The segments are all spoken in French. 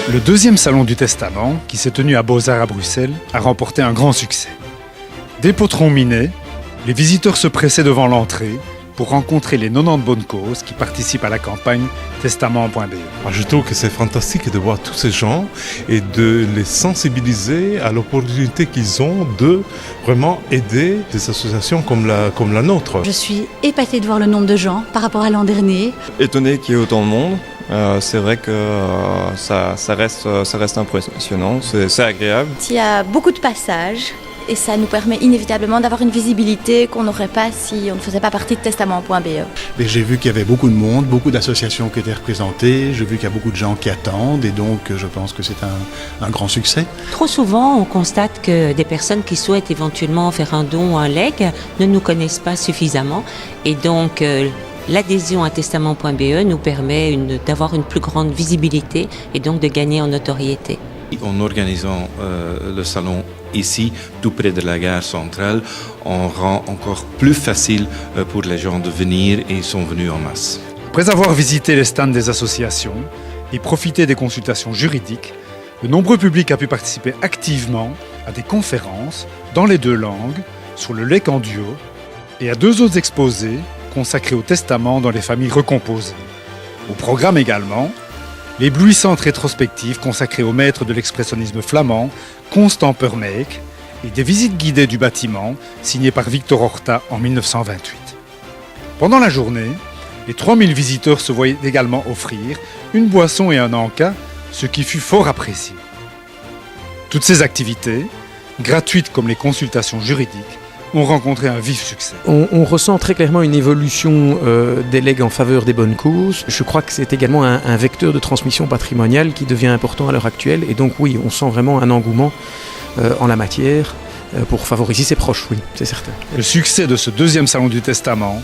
Le deuxième salon du Testament, qui s'est tenu à Beaux-Arts à Bruxelles, a remporté un grand succès. Des potrons minés, les visiteurs se pressaient devant l'entrée pour rencontrer les 90 bonnes causes qui participent à la campagne testament.be. Je trouve que c'est fantastique de voir tous ces gens et de les sensibiliser à l'opportunité qu'ils ont de vraiment aider des associations comme la nôtre. Je suis épatée de voir le nombre de gens par rapport à l'an dernier. Étonné qu'il y ait autant de monde. C'est vrai que ça reste impressionnant, c'est agréable. Il y a beaucoup de passages et ça nous permet inévitablement d'avoir une visibilité qu'on n'aurait pas si on ne faisait pas partie de testament.be. J'ai vu qu'il y avait beaucoup de monde, beaucoup d'associations qui étaient représentées, j'ai vu qu'il y a beaucoup de gens qui attendent et donc je pense que c'est un grand succès. Trop souvent, on constate que des personnes qui souhaitent éventuellement faire un don ou un legs ne nous connaissent pas suffisamment et donc l'adhésion à testament.be nous permet d'avoir une plus grande visibilité et donc de gagner en notoriété. En organisant le salon ici, tout près de la gare centrale, on rend encore plus facile pour les gens de venir et ils sont venus en masse. Après avoir visité les stands des associations et profité des consultations juridiques, de nombreux publics a pu participer activement à des conférences dans les 2 langues sur le legs en duo et à 2 autres exposés consacrés au testament dans les familles recomposées. Au programme également, l'éblouissante rétrospective consacrée au maître de l'expressionnisme flamand, Constant Permeek, et des visites guidées du bâtiment signées par Victor Horta en 1928. Pendant la journée, les 3000 visiteurs se voyaient également offrir une boisson et un encas, ce qui fut fort apprécié. Toutes ces activités, gratuites comme les consultations juridiques, ont rencontré un vif succès. On ressent très clairement une évolution des legs en faveur des bonnes causes. Je crois que c'est également un vecteur de transmission patrimoniale qui devient important à l'heure actuelle. Et donc oui, on sent vraiment un engouement en la matière pour favoriser ses proches, oui, c'est certain. Le succès de ce 2e salon du Testament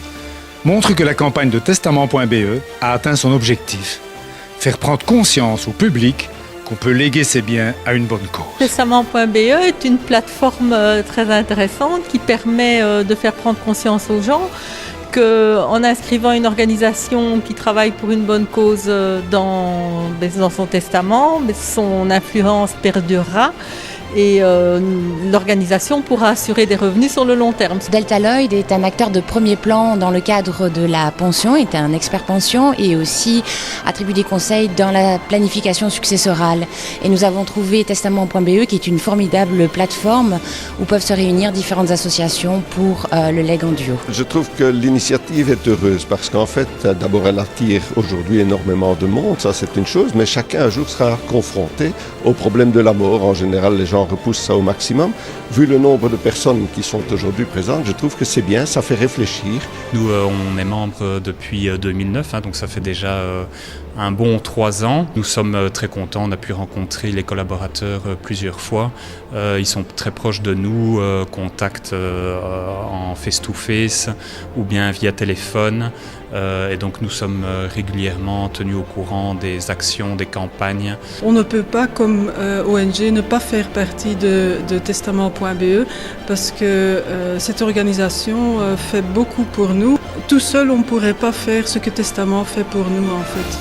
montre que la campagne de testament.be a atteint son objectif, faire prendre conscience au public qu'on peut léguer ses biens à une bonne cause. Testament.be est une plateforme très intéressante qui permet de faire prendre conscience aux gens qu'en inscrivant une organisation qui travaille pour une bonne cause dans son testament, son influence perdurera et l'organisation pourra assurer des revenus sur le long terme. Delta Lloyd est un acteur de premier plan dans le cadre de la pension, est un expert pension et aussi attribue des conseils dans la planification successorale. Et nous avons trouvé testament.be qui est une formidable plateforme où peuvent se réunir différentes associations pour le legs en duo. Je trouve que l'initiative est heureuse parce qu'en fait, d'abord elle attire aujourd'hui énormément de monde, ça c'est une chose, mais chacun un jour sera confronté au problème de la mort. En général, les gens repoussent ça au maximum. Vu le nombre de personnes qui sont aujourd'hui présentes, je trouve que c'est bien, ça fait réfléchir. Nous, on est membre depuis 2009, donc ça fait déjà un bon 3 ans. Nous sommes très contents, on a pu rencontrer les collaborateurs plusieurs fois. Ils sont très proches de nous, contact en face-to-face ou bien via téléphone. Et donc nous sommes régulièrement tenus au courant des actions, des campagnes. On ne peut pas, comme ONG, ne pas faire partie de testament.be parce que cette organisation fait beaucoup pour nous. Tout seul, on ne pourrait pas faire ce que Testament fait pour nous en fait.